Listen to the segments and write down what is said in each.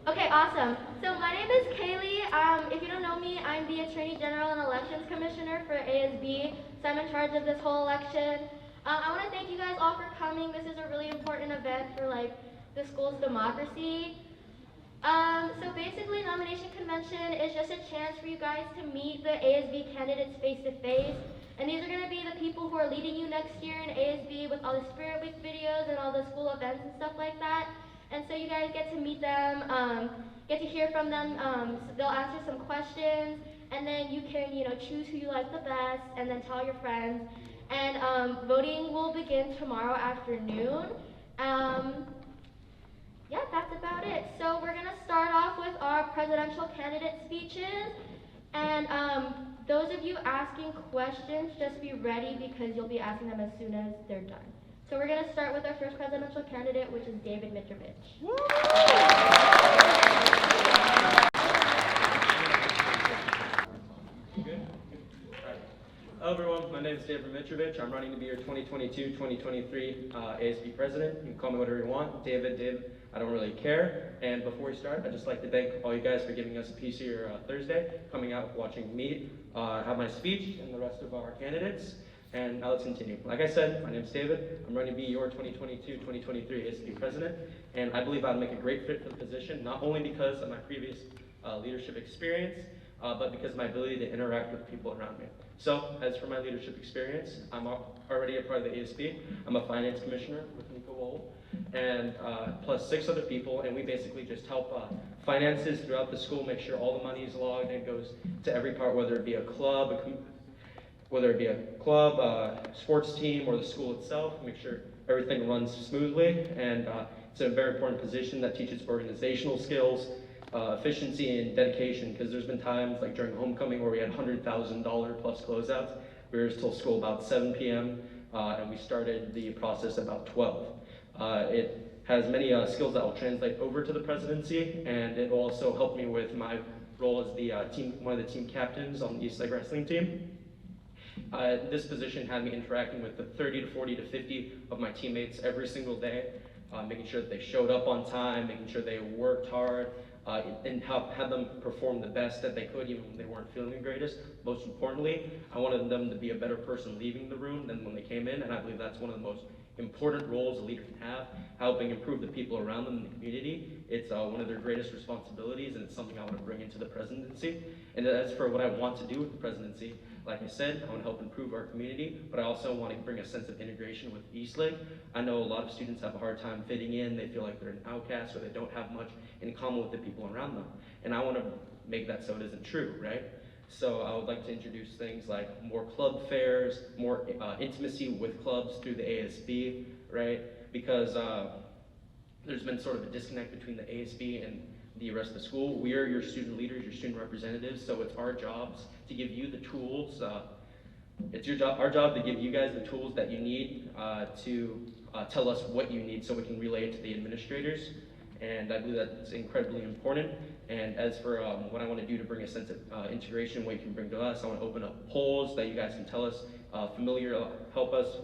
Okay, awesome. So my name is Kaylee. If you don't know me, I'm the Attorney General and Elections Commissioner for ASB, so I'm in charge of this whole election. I want to thank you guys all for coming. This is a really important event for the school's democracy. So basically, nomination convention is just a chance for you guys to meet the ASB candidates face to face. And these are going to be the people who are leading you next year in ASB with all the Spirit Week videos and all the school events and stuff like that. And so you guys get to meet them, get to hear from them. They'll answer some questions, and then you can, choose who you like the best, and then tell your friends. And voting will begin tomorrow afternoon. Yeah, that's about it. So we're gonna start off with our presidential candidate speeches. And those of you asking questions, just be ready because you'll be asking them as soon as they're done. So we're gonna start with our first presidential candidate, which is David Mitrovich. Hello everyone, my name is David Mitrovich. I'm running to be your 2022-2023 ASB President. You can call me whatever you want. David, I don't really care. And before we start, I'd just like to thank all you guys for giving us a piece of your Thursday, coming out, watching me have my speech and the rest of our candidates. And now let's continue. Like I said, my name is David. I'm running to be your 2022-2023 ASB President. And I believe I'd make a great fit for the position, not only because of my previous leadership experience, but because of my ability to interact with people around me. So, as for my leadership experience, I'm already a part of the ASB. I'm a finance commissioner with Nika Woehl, and plus 6 other people, and we basically just help finances throughout the school, make sure all the money is logged and goes to every part, whether it be a club, sports team, or the school itself, make sure everything runs smoothly. And it's a very important position that teaches organizational skills, efficiency and dedication, because there's been times like during homecoming where we had $100,000 plus closeouts. We were till school about 7 p.m. And we started the process about 12. It has many skills that will translate over to the presidency, and it will also help me with my role as the one of the team captains on the Eastlake wrestling team. This position had me interacting with the 30 to 40 to 50 of my teammates every single day, making sure that they showed up on time, making sure they worked hard, and had them perform the best that they could even when they weren't feeling the greatest. Most importantly, I wanted them to be a better person leaving the room than when they came in, and I believe that's one of the most important roles a leader can have, helping improve the people around them in the community. It's one of their greatest responsibilities, and it's something I want to bring into the presidency. And as for what I want to do with the presidency, like I said, I want to help improve our community, but I also want to bring a sense of integration with Eastlake. I know a lot of students have a hard time fitting in. They feel like they're an outcast, or they don't have much in common with the people around them. And I want to make that so it isn't true, right? So I would like to introduce things like more club fairs, more intimacy with clubs through the ASB, right? Because there's been sort of a disconnect between the ASB and the rest of the school. We are your student leaders, your student representatives, so it's our jobs to give you the tools. It's our job to give you guys the tools that you need to tell us what you need so we can relay it to the administrators. And I believe that's incredibly important. And as for what I want to do to bring a sense of integration, what you can bring to us, I want to open up polls that you guys can tell us, help us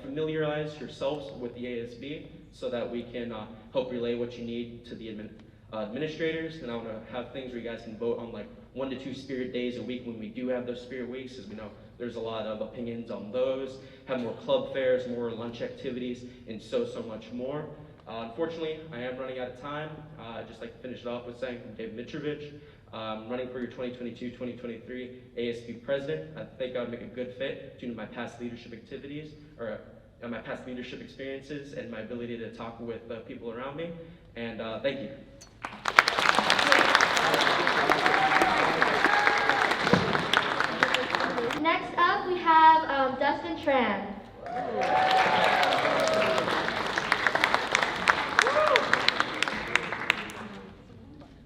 familiarize yourselves with the ASB so that we can help relay what you need to the administrators. And I want to have things where you guys can vote on like 1 to 2 spirit days a week when we do have those spirit weeks, as we know there's a lot of opinions on those. Have more club fairs, more lunch activities, and so much more. Unfortunately, I am running out of time. I'd just like to finish it off with saying I'm David Mitrovich. I'm running for your 2022-2023 ASB President. I think I would make a good fit due to my past leadership activities, or my past leadership experiences, and my ability to talk with people around me. And thank you. Next up, we have Dustin Tran.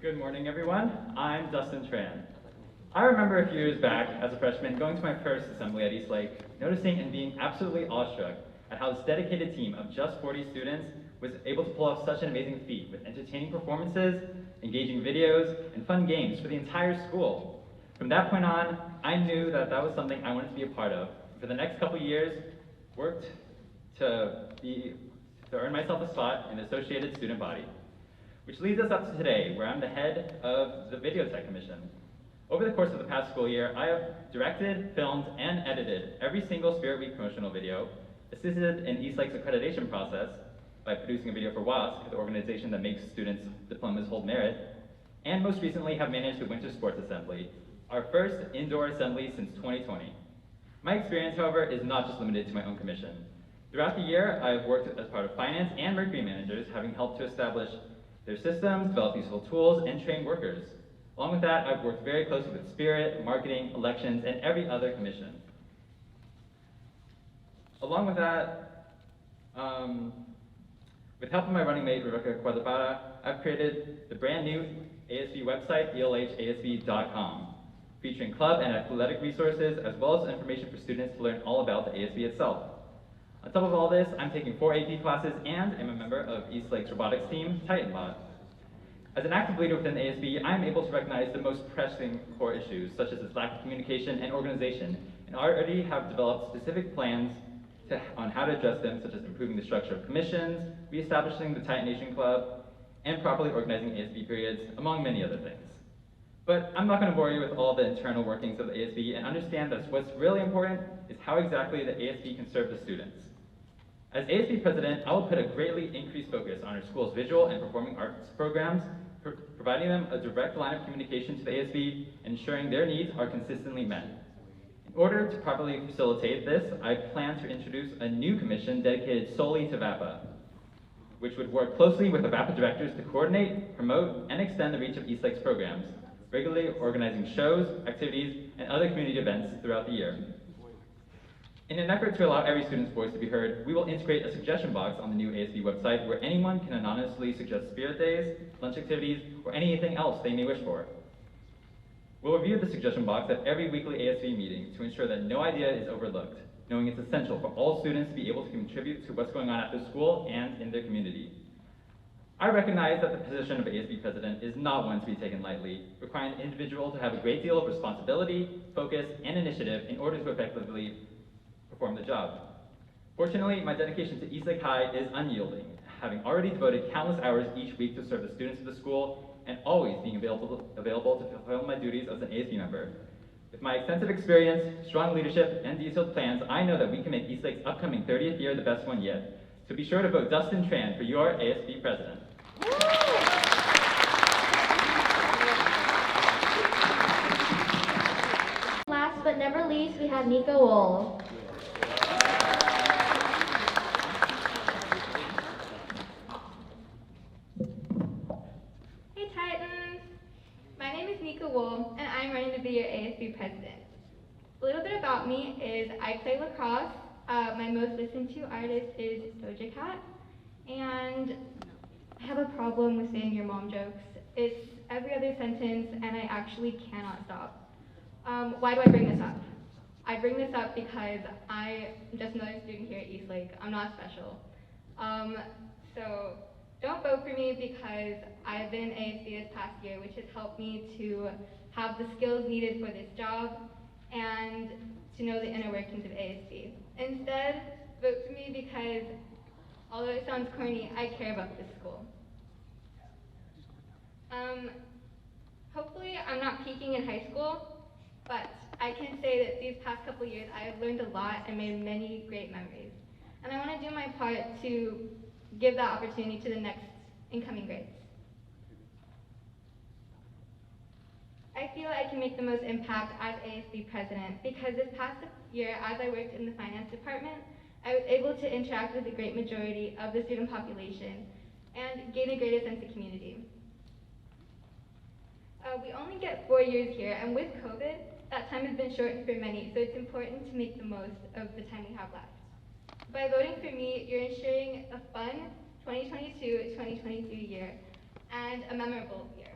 Good morning, everyone. I'm Dustin Tran. I remember a few years back, as a freshman, going to my first assembly at Eastlake, noticing and being absolutely awestruck at how this dedicated team of just 40 students was able to pull off such an amazing feat with entertaining performances, engaging videos, and fun games for the entire school. From that point on, I knew that that was something I wanted to be a part of. For the next couple years, worked to earn myself a spot in the Associated Student Body. Which leads us up to today, where I'm the head of the Video Tech Commission. Over the course of the past school year, I have directed, filmed, and edited every single Spirit Week promotional video, assisted in Eastlake's accreditation process by producing a video for WASC, the organization that makes students' diplomas hold merit, and most recently have managed the Winter Sports Assembly, our first indoor assembly since 2020. My experience, however, is not just limited to my own commission. Throughout the year, I have worked as part of finance and Mercury managers, having helped to establish their systems, develop useful tools, and train workers. Along with that, I've worked very closely with Spirit, marketing, elections, and every other commission. Along with that, with help of my running mate, Rebecca Cuadra-Parra, I've created the brand new ASB website, elhasb.com, featuring club and athletic resources, as well as information for students to learn all about the ASB itself. On top of all this, I'm taking 4 AP classes and am a member of Eastlake's robotics team, TitanBot. As an active leader within ASB, I'm able to recognize the most pressing core issues, such as its lack of communication and organization, and already have developed specific plans on how to address them, such as improving the structure of commissions, reestablishing the Titan Nation Club, and properly organizing ASB periods, among many other things. But I'm not going to bore you with all the internal workings of the ASB, and understand that what's really important is how exactly the ASB can serve the students. As ASB president, I will put a greatly increased focus on our school's visual and performing arts programs, providing them a direct line of communication to the ASB, and ensuring their needs are consistently met. In order to properly facilitate this, I plan to introduce a new commission dedicated solely to VAPA, which would work closely with the VAPA directors to coordinate, promote, and extend the reach of Eastlake's programs, regularly organizing shows, activities, and other community events throughout the year. In an effort to allow every student's voice to be heard, we will integrate a suggestion box on the new ASB website where anyone can anonymously suggest spirit days, lunch activities, or anything else they may wish for. We'll review the suggestion box at every weekly ASB meeting to ensure that no idea is overlooked, knowing it's essential for all students to be able to contribute to what's going on at their school and in their community. I recognize that the position of ASB president is not one to be taken lightly, requiring an individual to have a great deal of responsibility, focus, and initiative in order to effectively perform the job. Fortunately, my dedication to Eastlake High is unyielding, having already devoted countless hours each week to serve the students of the school and always being available to fulfill my duties as an ASB member. With my extensive experience, strong leadership, and detailed plans, I know that we can make Eastlake's upcoming 30th year the best one yet. So be sure to vote Dustin Tran for your ASB president. Last but never least, we have Nika Woehl. Hey Titans! My name is Nika Woehl, and I'm running to be your ASB president. A little bit about me is I play lacrosse. My most listened to artist is Doja Cat, and I have a problem with saying your mom jokes. It's every other sentence, and I actually cannot stop. Why do I bring this up? I bring this up because I'm just another student here at Eastlake. I'm not special. So don't vote for me because I've been in ASB this past year, which has helped me to have the skills needed for this job and to know the inner workings of ASB. Instead, vote for me because, although it sounds corny, I care about this school. Hopefully I'm not peaking in high school, but I can say that these past couple years I have learned a lot and made many great memories. And I want to do my part to give that opportunity to the next incoming grades. I feel I can make the most impact as ASB president because this past year, as I worked in the finance department, I was able to interact with the great majority of the student population and gain a greater sense of community. We only get 4 years here, and with COVID, that time has been shortened for many, so it's important to make the most of the time we have left. By voting for me, you're ensuring a fun 2022-2023 year and a memorable year.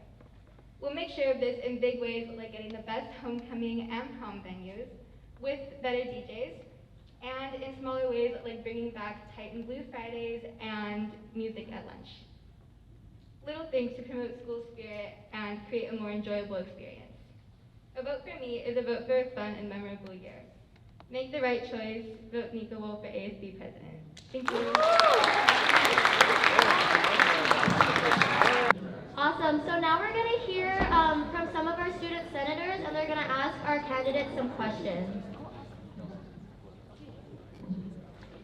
We'll make sure of this in big ways like getting the best homecoming and prom venues with better DJs, and in smaller ways like bringing back Titan Blue Fridays and music at lunch. Little things to promote school spirit and create a more enjoyable experience. A vote for me is a vote for a fun and memorable year. Make the right choice. Vote Nika Woehl for ASB president. Thank you. our candidates some questions.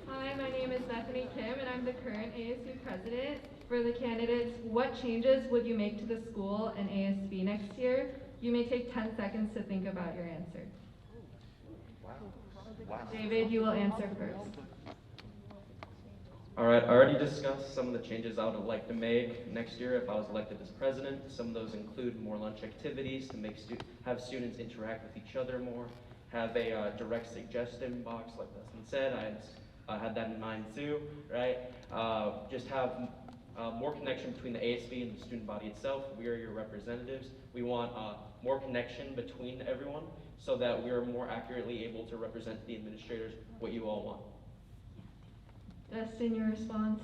Hi, my name is Bethany Kim, and I'm the current ASB President. For the candidates, what changes would you make to the school and ASB next year? You may take 10 seconds to think about your answer. David, you will answer first. All right, I already discussed some of the changes I would like to make next year if I was elected as president. Some of those include more lunch activities to make have students interact with each other more, have a direct suggestion box like Dustin said. I had that in mind too, right? Just have more connection between the ASB and the student body itself. We are your representatives. We want more connection between everyone so that we are more accurately able to represent the administrators what you all want. Dustin, your response?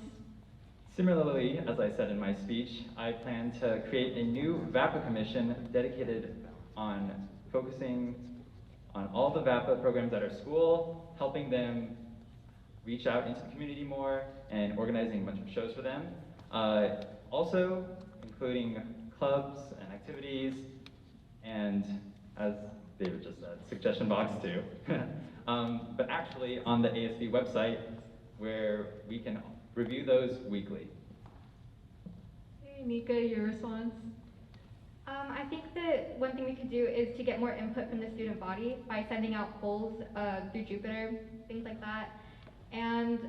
Similarly, as I said in my speech, I plan to create a new VAPA commission dedicated on focusing on all the VAPA programs at our school, helping them reach out into the community more, and organizing a bunch of shows for them. Also, including clubs and activities, and as David just said, suggestion box too. But actually on the ASB website, where we can review those weekly. Hey, Nika, your response? I think that one thing we could do is to get more input from the student body by sending out polls through Jupiter, things like that. And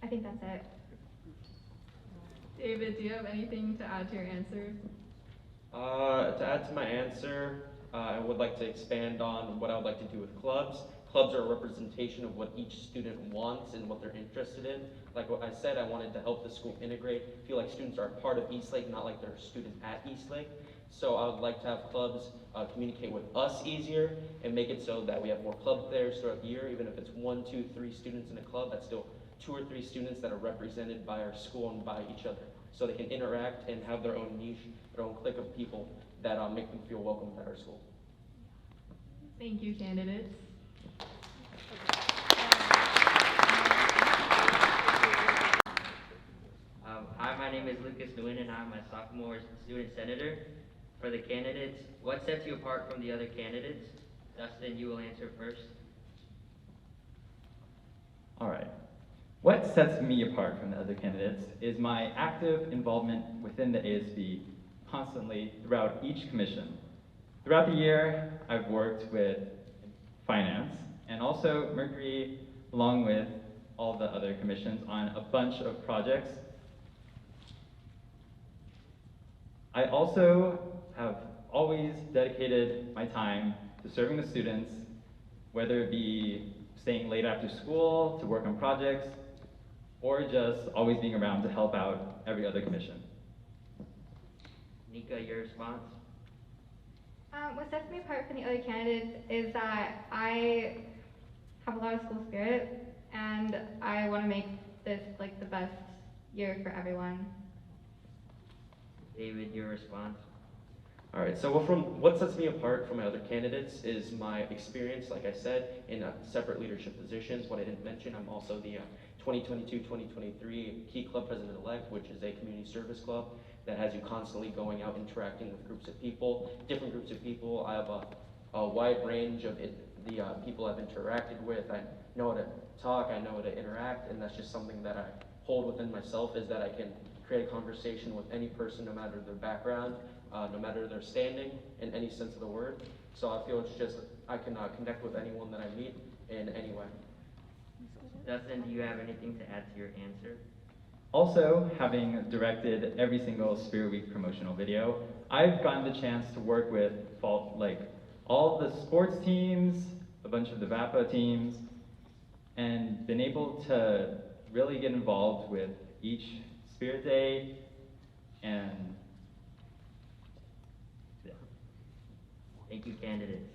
I think that's it. David, do you have anything to add to your answer? To add to my answer, I would like to expand on what I would like to do with clubs. Clubs are a representation of what each student wants and what they're interested in. Like what I said, I wanted to help the school integrate, feel like students are a part of Eastlake, not like they're a student at Eastlake. So I would like to have clubs communicate with us easier and make it so that we have more club players throughout the year. Even if it's 1, 2, 3 students in a club, that's still 2 or 3 students that are represented by our school and by each other. So they can interact and have their own niche, their own clique of people that make them feel welcome at our school. Thank you, candidates. Hi, my name is Lucas Nguyen, and I'm a sophomore student senator. For the candidates, what sets you apart from the other candidates? Dustin, you will answer first. All right. What sets me apart from the other candidates is my active involvement within the ASB constantly throughout each commission. Throughout the year, I've worked with finance and also Mercury, along with all the other commissions, on a bunch of projects. I also have always dedicated my time to serving the students, whether it be staying late after school to work on projects, or just always being around to help out every other commission. Nika, your response? What sets me apart from the other candidates is that I have a lot of school spirit, and I want to make this like the best year for everyone. David, your response? All right, so what sets me apart from my other candidates is my experience, like I said, in separate leadership positions. What I didn't mention, I'm also the 2022-2023 Key Club President-elect, which is a community service club that has you constantly going out interacting with groups of people, different groups of people. I have a wide range of the people I've interacted with. I know how to talk, I know how to interact, and that's just something that I hold within myself, is that I can create a conversation with any person, no matter their background, no matter their standing, in any sense of the word. So I feel it's just, I can connect with anyone that I meet in any way. Dustin, do you have anything to add to your answer? Also, having directed every single Spirit Week promotional video, I've gotten the chance to work with all the sports teams, a bunch of the VAPA teams, and been able to really get involved with each Spirit Day, and yeah. Thank you, candidates.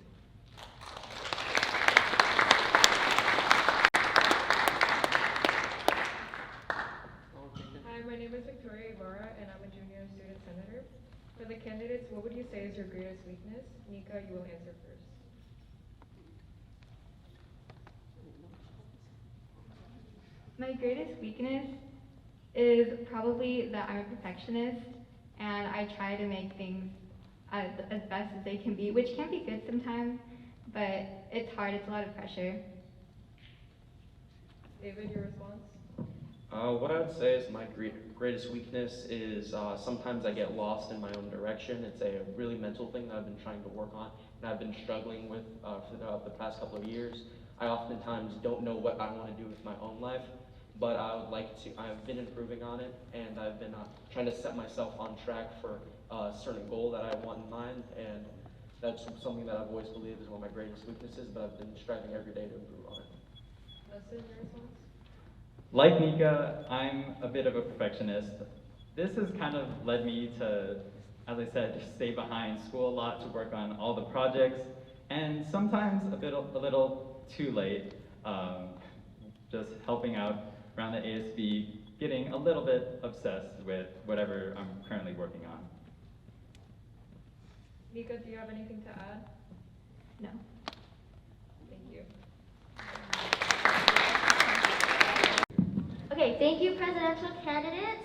Hi, my name is Victoria Ibarra, and I'm a junior student senator. For the candidates, what would you say is your greatest weakness? Nika, you will answer first. My greatest weakness is probably that I'm a perfectionist, and I try to make things as best as they can be, which can be good sometimes, but it's hard, it's a lot of pressure. David, your response? What I would say is my greatest weakness is sometimes I get lost in my own direction. It's a really mental thing that I've been trying to work on, and I've been struggling with for the past couple of years. I oftentimes don't know what I want to do with my own life, but I've been improving on it, and I've been trying to set myself on track for a certain goal that I want in mind, and that's something that I've always believed is one of my greatest weaknesses, but I've been striving every day to improve on it. Dustin, your response? Like Nika, I'm a bit of a perfectionist. This has kind of led me to, as I said, just stay behind school a lot to work on all the projects, and sometimes a little too late, just helping out around the ASB, getting a little bit obsessed with whatever I'm currently working on. Nika, do you have anything to add? No. Thank you. Okay, thank you, presidential candidates.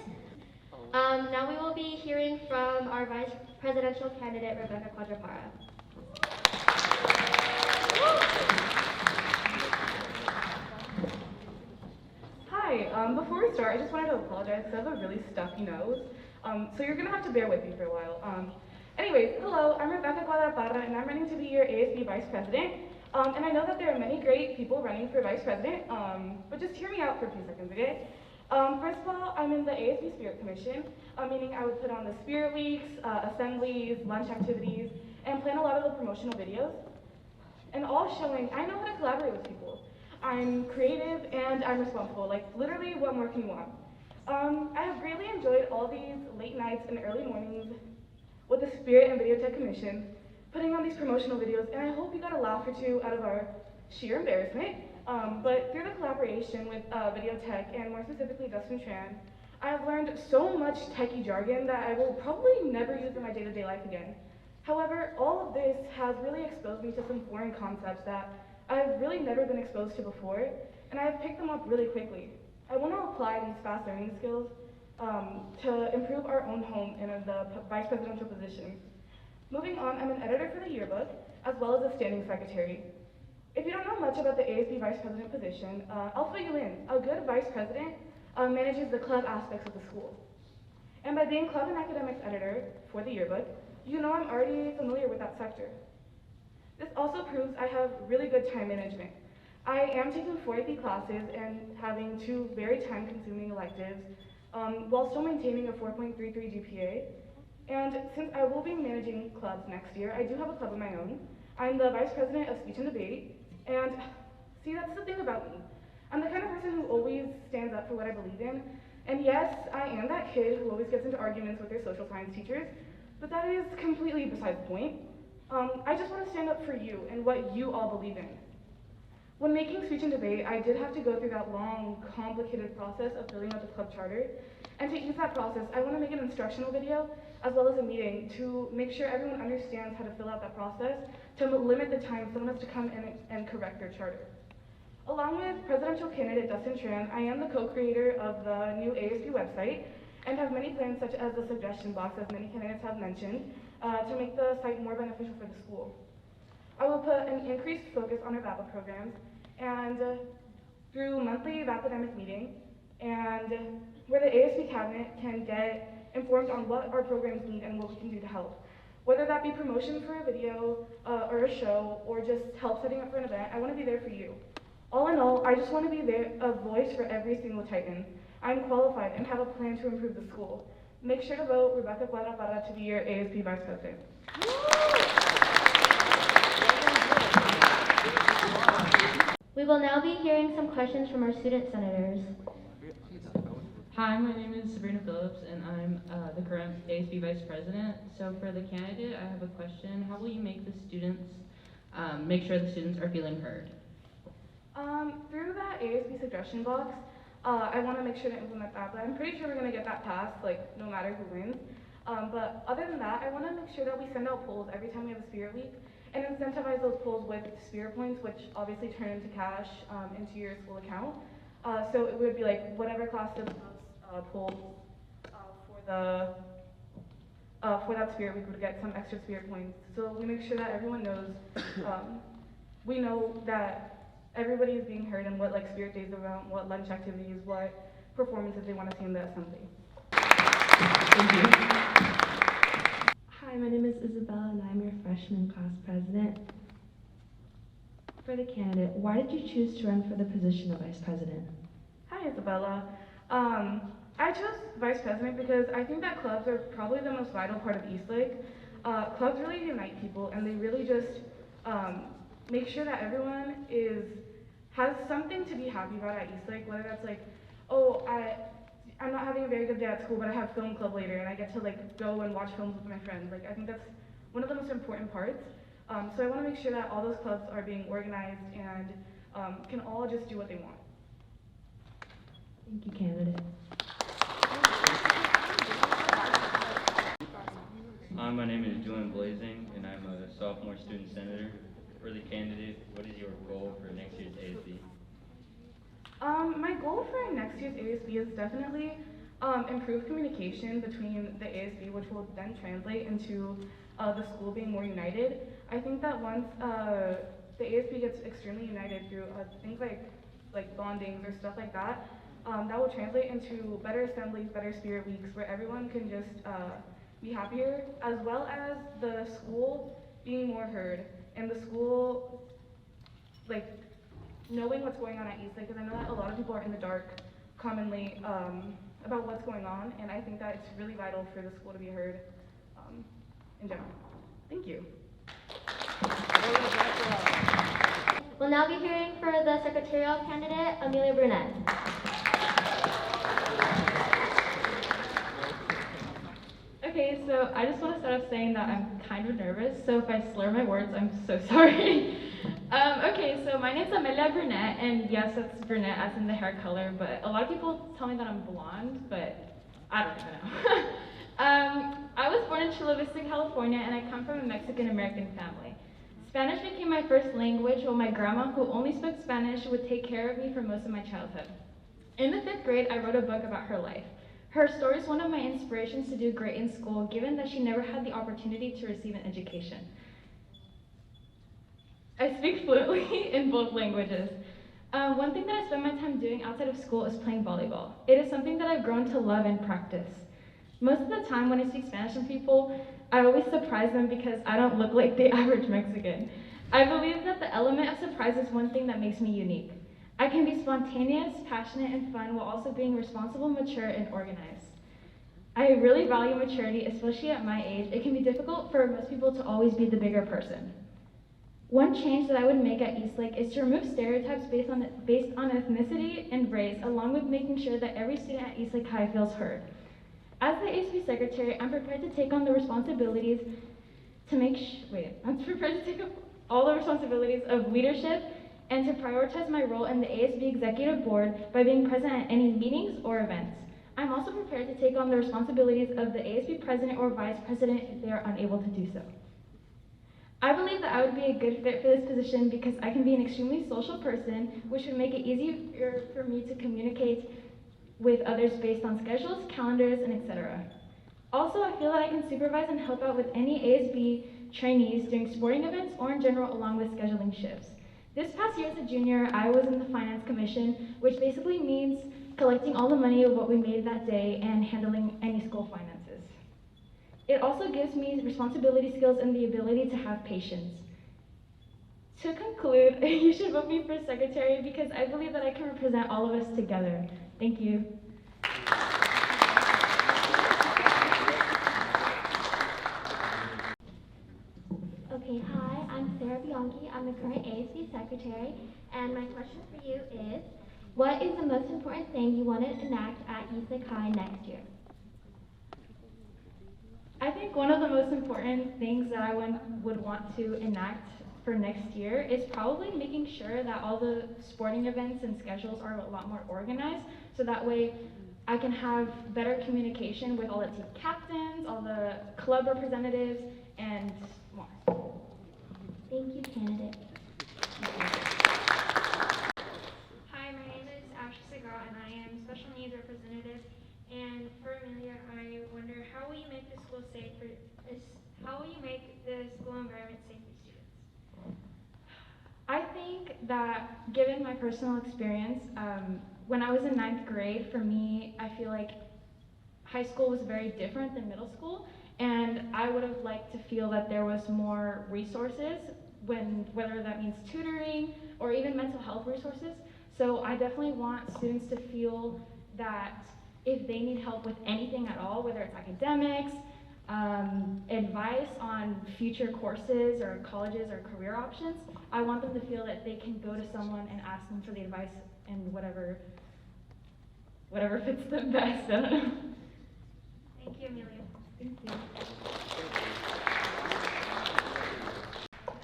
Now we will be hearing from our vice presidential candidate, Rebecca Cuadra-Parra. Hi, before we start, I just wanted to apologize because I have a really stuffy nose. So you're gonna have to bear with me for a while. Anyways, hello, I'm Rebecca Cuadra-Parra, and I'm running to be your ASB Vice President. And I know that there are many great people running for Vice President, but just hear me out for a few seconds, okay? First of all, I'm in the ASB Spirit Commission, meaning I would put on the Spirit Weeks, assemblies, lunch activities, and plan a lot of the promotional videos. And all showing I know how to collaborate with people. I'm creative and I'm responsible, like literally what more can you want? I have greatly enjoyed all these late nights and early mornings with the Spirit and Video Tech Commission, putting on these promotional videos, and I hope you got a laugh or two out of our sheer embarrassment. But through the collaboration with Video Tech, and more specifically Dustin Tran, I have learned so much techie jargon that I will probably never use in my day-to-day life again. However, all of this has really exposed me to some foreign concepts that I've really never been exposed to before, and I've picked them up really quickly. I want to apply these fast learning skills to improve our own home in the vice presidential position. Moving on, I'm an editor for the yearbook, as well as a standing secretary. If you don't know much about the ASB vice president position, I'll fill you in. A good vice president manages the club aspects of the school. And by being club and academics editor for the yearbook, you know I'm already familiar with that sector. This also proves I have really good time management. I am taking 4 AP classes and having 2 very time-consuming electives, while still maintaining a 4.33 GPA. And since I will be managing clubs next year, I do have a club of my own. I'm the vice president of speech and debate, and see, that's the thing about me. I'm the kind of person who always stands up for what I believe in, and yes, I am that kid who always gets into arguments with their social science teachers, but that is completely beside the point. I just want to stand up for you and what you all believe in. When making speech and debate, I did have to go through that long, complicated process of filling out the club charter, and to ease that process, I want to make an instructional video as well as a meeting to make sure everyone understands how to fill out that process, to limit the time someone has to come in and correct their charter. Along with presidential candidate Dustin Tran, I am the co-creator of the new ASB website and have many plans such as the suggestion box, as many candidates have mentioned, to make the site more beneficial for the school. I will put an increased focus on our VAPA programs and through monthly academic meeting, and where the ASB cabinet can get informed on what our programs need and what we can do to help. Whether that be promotion for a video or a show, or just help setting up for an event, I want to be there for you. All in all, I just want to be there, a voice for every single Titan. I'm qualified and have a plan to improve the school. Make sure to vote Rebecca Cuadra-Parra to be your ASB Vice President. We will now be hearing some questions from our student senators. Hi, my name is Sabrina Phillips, and I'm the current ASB Vice President. So for the candidate, I have a question. How will you make the students, make sure the students are feeling heard? Through that ASB suggestion box, I want to make sure to implement that, but I'm pretty sure we're going to get that passed, like, no matter who wins. But other than that, I want to make sure that we send out polls every time we have a Spirit Week, and incentivize those polls with Spirit points, which obviously turn into cash into your school account. So it would be like whatever class does polls for the for that spirit week would get some extra spirit points. So we make sure that everyone knows, we know that everybody is being heard and what like spirit days are about, what lunch activities, what performances they want to see in the assembly. Thank you. Hi, my name is Izabelle and I'm your freshman class president. For the candidate, why did you choose to run for the position of vice president? Hi, Isabella. I chose vice president because I think that clubs are probably the most vital part of Eastlake. Clubs really unite people, and they really just make sure that everyone has something to be happy about at Eastlake, whether that's like, oh, I'm not having a very good day at school, but I have film club later, and I get to like go and watch films with my friends. Like, I think that's one of the most important parts. So I want to make sure that all those clubs are being organized and can all just do what they want. Thank you, candidate. Hi, my name is Julian Blazing, and I'm a sophomore student senator. For the candidate, what is your goal for next year's ASB? My goal for next year's ASB is definitely improve communication between the ASB, which will then translate into the school being more united. I think that once the ASB gets extremely united through things like bondings or stuff like that, that will translate into better assemblies, better spirit weeks, where everyone can just be happier, as well as the school being more heard, and the school, like, knowing what's going on at Eastlake, because I know that a lot of people are in the dark commonly about what's going on, and I think that it's really vital for the school to be heard in general. Thank you. We'll now be hearing for the secretarial candidate, Amelia Brunette. Okay, so I just want to start off saying that I'm kind of nervous, so if I slur my words, I'm so sorry. Okay, so my name's Amelia Brunette, and yes, that's brunette as in the hair color, but a lot of people tell me that I'm blonde, but I don't know. I was born in Chula Vista, California, and I come from a Mexican-American family. Spanish became my first language, while my grandma, who only spoke Spanish, would take care of me for most of my childhood. In the 5th grade, I wrote a book about her life. Her story is one of my inspirations to do great in school, given that she never had the opportunity to receive an education. I speak fluently in both languages. One thing that I spend my time doing outside of school is playing volleyball. It is something that I've grown to love and practice. Most of the time when I speak Spanish to people, I always surprise them because I don't look like the average Mexican. I believe that the element of surprise is one thing that makes me unique. I can be spontaneous, passionate, and fun while also being responsible, mature, and organized. I really value maturity, especially at my age. It can be difficult for most people to always be the bigger person. One change that I would make at Eastlake is to remove stereotypes based on ethnicity and race, along with making sure that every student at Eastlake High feels heard. As the ASB secretary, I'm prepared to take on the responsibilities I'm prepared to take up all the responsibilities of leadership and to prioritize my role in the ASB Executive Board by being present at any meetings or events. I'm also prepared to take on the responsibilities of the ASB President or Vice President if they are unable to do so. I believe that I would be a good fit for this position because I can be an extremely social person, which would make it easier for me to communicate with others based on schedules, calendars, and etc. Also, I feel that I can supervise and help out with any ASB trainees during sporting events or in general along with scheduling shifts. This past year as a junior, I was in the Finance Commission, which basically means collecting all the money of what we made that day and handling any school finances. It also gives me responsibility skills and the ability to have patience. To conclude, you should vote me for secretary because I believe that I can represent all of us together. Thank you. Okay, hi, I'm Sarah Bianchi. I'm the current ASB secretary, and my question for you is, what is the most important thing you want to enact at Eastlake High next year? I think one of the most important things that I would want to enact for next year is probably making sure that all the sporting events and schedules are a lot more organized, so that way I can have better communication with all the team captains, all the club representatives, and more. Thank you, candidate. Hi, my name is Ashley Segal, and I am Special Needs Representative And for Amelia, I wonder, how will you make the school safe for, how will you make the school environment safe for students? I think that given my personal experience, when I was in ninth grade, for me, I feel like high school was very different than middle school, and I would have liked to feel that there was more resources, whether that means tutoring or even mental health resources. So I definitely want students to feel that if they need help with anything at all, whether it's academics, advice on future courses or colleges or career options, I want them to feel that they can go to someone and ask them for the advice and whatever fits them best. I don't know. Thank you, Amelia. Thank you.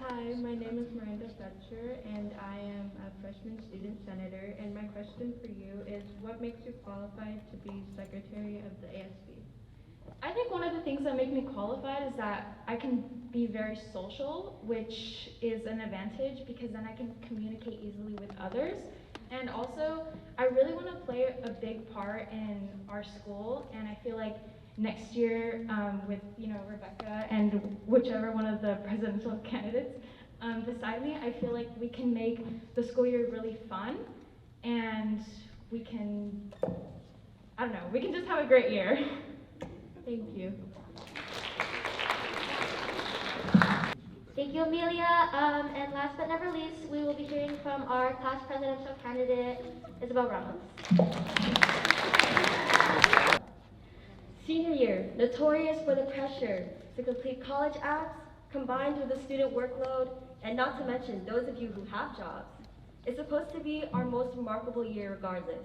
Hi, my name is Miranda Fletcher, and I am a freshman student senator, and my question for you is, what makes you qualified to be secretary of the ASB? I think one of the things that make me qualified is that I can be very social, which is an advantage because then I can communicate easily with others. And also, I really want to play a big part in our school, and I feel like next year with Rebecca and whichever one of the presidential candidates beside me, I feel like we can make the school year really fun, and we can, I don't know, we can just have a great year. Thank you. Thank you, Amelia. And last but never least, we will be hearing from our class presidential candidate, Izabelle Ramos. Senior year, notorious for the pressure to complete college apps, combined with the student workload, and not to mention those of you who have jobs. It's supposed to be our most remarkable year regardless.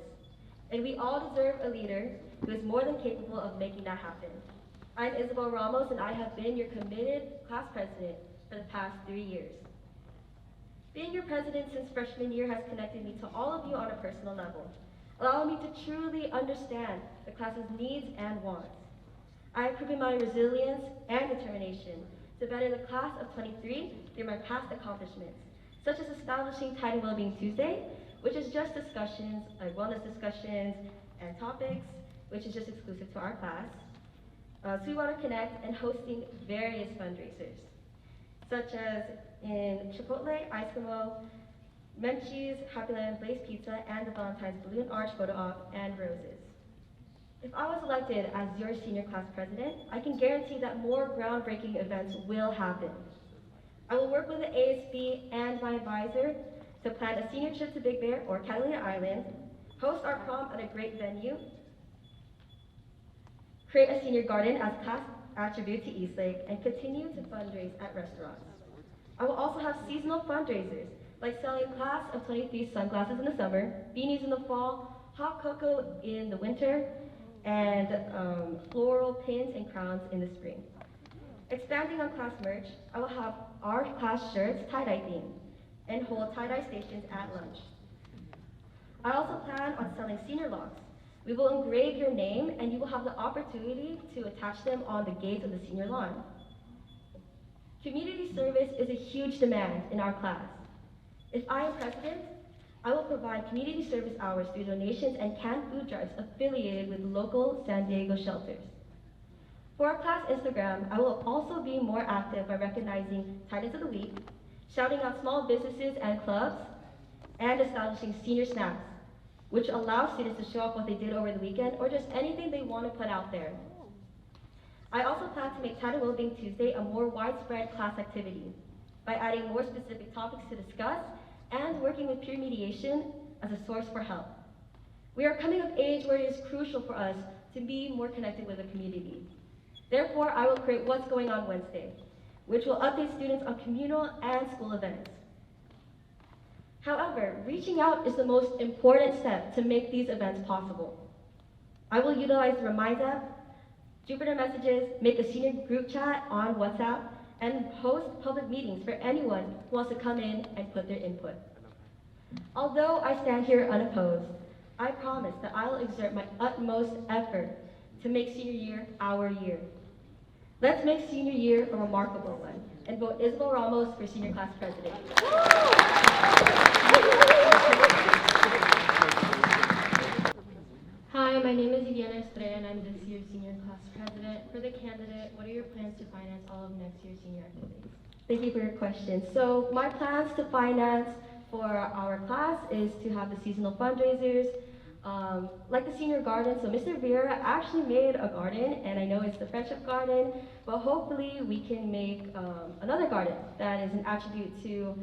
And we all deserve a leader who is more than capable of making that happen. I'm Izabelle Ramos, and I have been your committed class president for the past 3 years. Being your president since freshman year has connected me to all of you on a personal level, allowing me to truly understand the class's needs and wants. I have proven my resilience and determination to better the class of 23 through my past accomplishments, such as establishing Tide and Wellbeing Tuesday, which is just discussions, wellness discussions and topics, which is just exclusive to our class. Sweetwater Connect, and hosting various fundraisers, such as in Chipotle, Eskimo, Menchie's, Happy Land Blaze Pizza, and the Valentine's Balloon Arch Photo Op, and Roses. If I was elected as your senior class president, I can guarantee that more groundbreaking events will happen. I will work with the ASB and my advisor to plan a senior trip to Big Bear or Catalina Island, host our prom at a great venue, create a senior garden as class attribute to Eastlake, and continue to fundraise at restaurants. I will also have seasonal fundraisers, like selling class of 23 sunglasses in the summer, beanies in the fall, hot cocoa in the winter, and floral pins and crowns in the spring. Expanding on class merch, I will have our class shirts tie-dye themed and hold tie-dye stations at lunch. I also plan on selling senior locks. We will engrave your name, and you will have the opportunity to attach them on the gates of the senior lawn. Community service is a huge demand in our class. If I am president, I will provide community service hours through donations and canned food drives affiliated with local San Diego shelters. For our class Instagram, I will also be more active by recognizing Titans of the Week, shouting out small businesses and clubs, and establishing senior snacks, which allows students to show off what they did over the weekend or just anything they want to put out there. I also plan to make Tide and Wellbeing Tuesday a more widespread class activity by adding more specific topics to discuss and working with peer mediation as a source for help. We are coming of age where it is crucial for us to be more connected with the community. Therefore, I will create What's Going On Wednesday, which will update students on communal and school events. However, reaching out is the most important step to make these events possible. I will utilize the Remind app, Jupiter Messages, make a senior group chat on WhatsApp, and host public meetings for anyone who wants to come in and put their input. Although I stand here unopposed, I promise that I will exert my utmost effort to make senior year our year. Let's make senior year a remarkable one, and vote Izabelle Ramos for senior class president. Hi, my name is Iviana Estrella, and I'm this year's senior class president. For the candidate, what are your plans to finance all of next year's senior activities? Thank you for your question. So my plans to finance for our class is to have the seasonal fundraisers, like the senior garden. So Mr. Vera actually made a garden, and I know it's the Friendship Garden, but hopefully we can make another garden that is an attribute to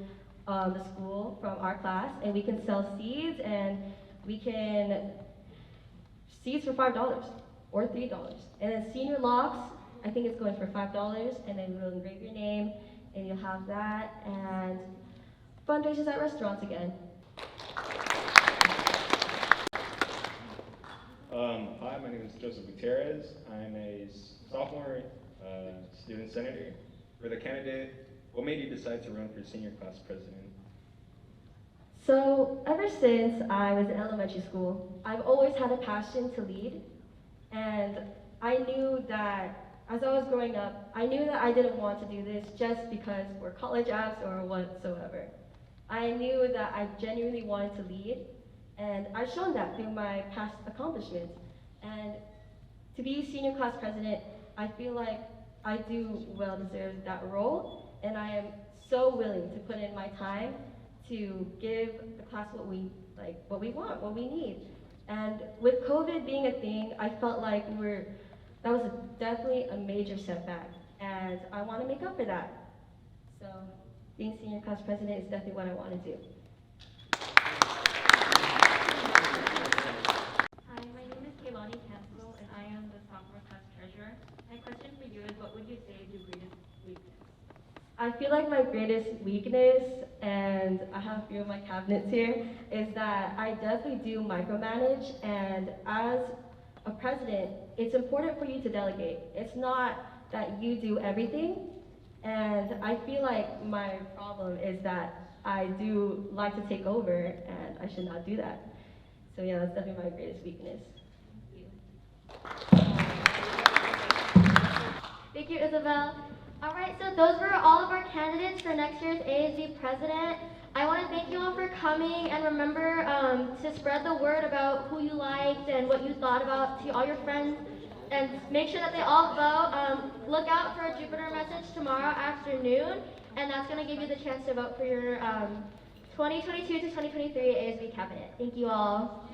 the school from our class, and we can sell seeds, and we can seeds for $5 or $3. And then senior locks, I think it's going for $5, and then we'll engrave your name, and you'll have that, and fundraisers at restaurants again. Hi, my name is Joseph Gutierrez. I'm a sophomore student senator. For the candidate, what made you decide to run for senior class president? So ever since I was in elementary school, I've always had a passion to lead, and I knew that as I was growing up, I knew that I didn't want to do this just because we're college apps or whatsoever. I knew that I genuinely wanted to lead, and I've shown that through my past accomplishments. And to be senior class president, I feel like I do well deserve that role, and I am so willing to put in my time to give the class what we want, what we need. And with COVID being a thing, I felt like that was definitely a major setback, and I want to make up for that. So being senior class president is definitely what I want to do. Hi, my name is Kaylani Cancel, and I am the sophomore class treasurer. My question for you is, what would you say is your greatest weakness? I feel like my greatest weakness, and I have a few of my cabinets here, is that I definitely do micromanage, and as a president, it's important for you to delegate. It's not that you do everything, and I feel like my problem is that I do like to take over, and I should not do that. So yeah, that's definitely my greatest weakness. Thank you, Izabelle. All right, so those were all of our candidates for next year's ASB president. I want to thank you all for coming, and remember to spread the word about who you liked and what you thought about to all your friends, and make sure that they all vote. Look out for a Jupiter message tomorrow afternoon, and that's going to give you the chance to vote for your 2022 to 2023 ASB cabinet. Thank you all.